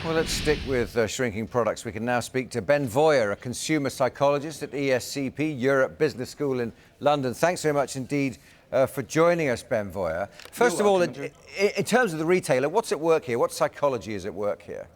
Well, let's stick with shrinking products. We can now speak to Ben Voyer, a consumer psychologist at ESCP Europe Business School in London. Thanks very much indeed for joining us, Ben Voyer. First of all, in terms of the retailer, what's at work here? What psychology is at work here?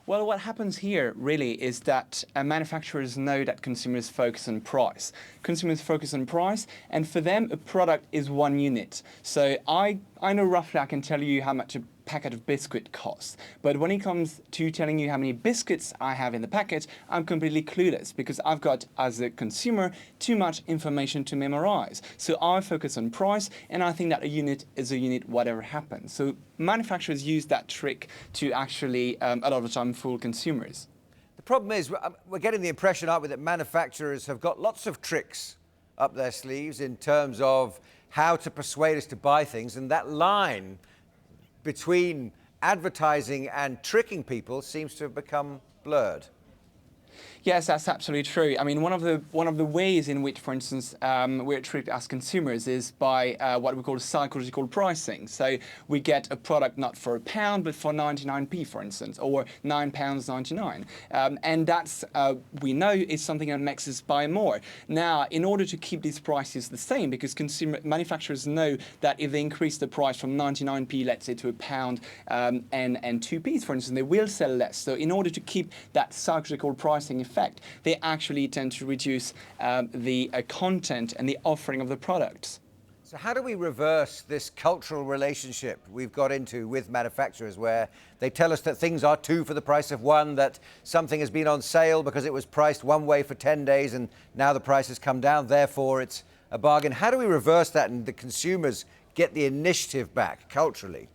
Well, what happens here really is that manufacturers know that consumers focus on price. Consumers focus on price, and for them, a product is one unit. So I know roughly, I can tell you how much a packet of biscuit costs. But when it comes to telling you how many biscuits I have in the packet, I'm completely clueless because I've got, as a consumer, too much information to memorize. So I focus on price, and I think that a unit is a unit whatever happens. So manufacturers use that trick to actually, a lot of the time, fool consumers. The problem is, we're getting the impression, aren't we, that manufacturers have got lots of tricks up their sleeves in terms of how to persuade us to buy things, and that line between advertising and tricking people seems to have become blurred. Yes, that's absolutely true. I mean, one of the ways in which, for instance, we're tricked as consumers is by what we call psychological pricing. So we get a product not for £1, but for 99p, for instance, or £9.99, and that's we know is something that makes us buy more. Now, in order to keep these prices the same, because manufacturers know that if they increase the price from 99p, let's say, to £1 and 2p, for instance, they will sell less. So in order to keep that psychological pricing effect, they actually tend to reduce the content and the offering of the products. So how do we reverse this cultural relationship we've got into with manufacturers where they tell us that things are two for the price of one, that something has been on sale because it was priced one way for 10 days and now the price has come down, therefore it's a bargain? How do we reverse that and the consumers get the initiative back culturally?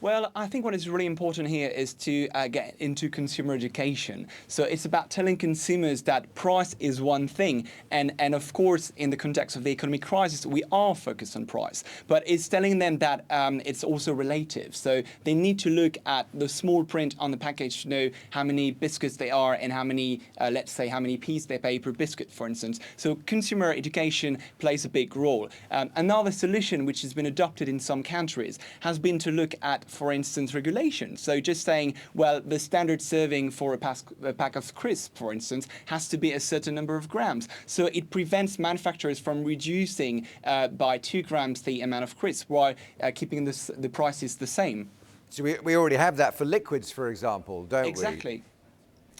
Well, I think what is really important here is to get into consumer education. So it's about telling consumers that price is one thing. And of course, in the context of the economic crisis, we are focused on price. But it's telling them that it's also relative. So they need to look at the small print on the package to know how many biscuits they are and how many, let's say, how many p's they pay per biscuit, for instance. So consumer education plays a big role. Another solution which has been adopted in some countries has been to look at, for instance, regulation. So just saying, well, the standard serving for a pack of crisps, for instance, has to be a certain number of grams. So it prevents manufacturers from reducing by 2 grams the amount of crisps while keeping the prices the same. So we already have that for liquids, for example, don't we? Exactly.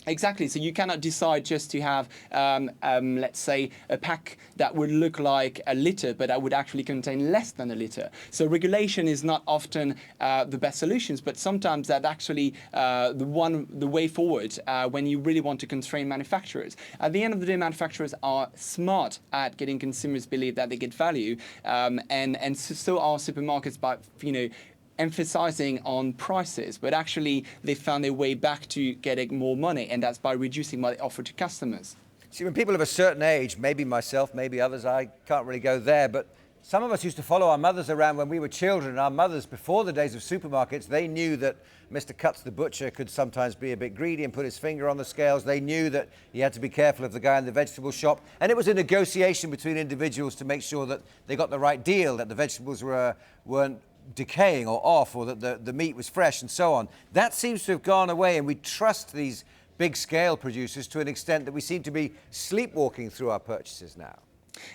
Exactly. So you cannot decide just to have, let's say, a pack that would look like a litre, but that would actually contain less than a litre. So regulation is not often the best solutions, but sometimes that's actually the way forward when you really want to constrain manufacturers. At the end of the day, manufacturers are smart at getting consumers believe that they get value, and so are supermarkets by, emphasizing on prices, but actually they found their way back to getting more money, and that's by reducing what they offer to customers. See, when people of a certain age, maybe myself, maybe others, I can't really go there, but some of us used to follow our mothers around when we were children. Our mothers, before the days of supermarkets, they knew that Mr. Cutts the butcher could sometimes be a bit greedy and put his finger on the scales. They knew that he had to be careful of the guy in the vegetable shop. And it was a negotiation between individuals to make sure that they got the right deal, that the vegetables weren't decaying or off, or that the meat was fresh and so on. That seems to have gone away, and we trust these big scale producers to an extent that we seem to be sleepwalking through our purchases now.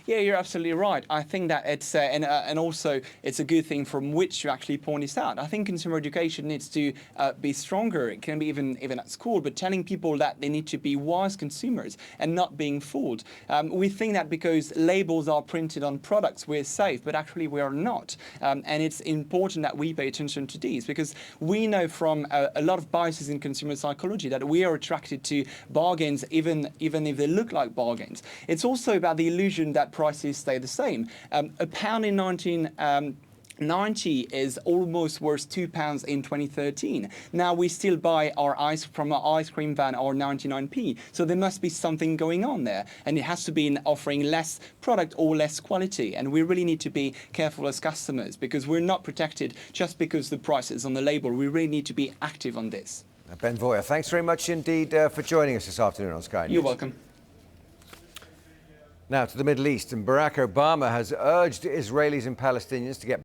Yeah, you're absolutely right. I think that it's and also it's a good thing from which to actually point this out. I think consumer education needs to be stronger. It can be even at school, but telling people that they need to be wise consumers and not being fooled. We think that because labels are printed on products, we're safe, but actually we are not. And it's important that we pay attention to these, because we know from a lot of biases in consumer psychology that we are attracted to bargains even if they look like bargains. It's also about the illusion that prices stay the same. A pound in 1990 is almost worth £2 in 2013. Now we still buy our ice from our ice cream van or 99p. So there must be something going on there, and it has to be in offering less product or less quality. And we really need to be careful as customers, because we're not protected just because the price is on the label. We really need to be active on this. Ben Voyer, thanks very much indeed for joining us this afternoon on Sky News. You're welcome. Now to the Middle East, and Barack Obama has urged Israelis and Palestinians to get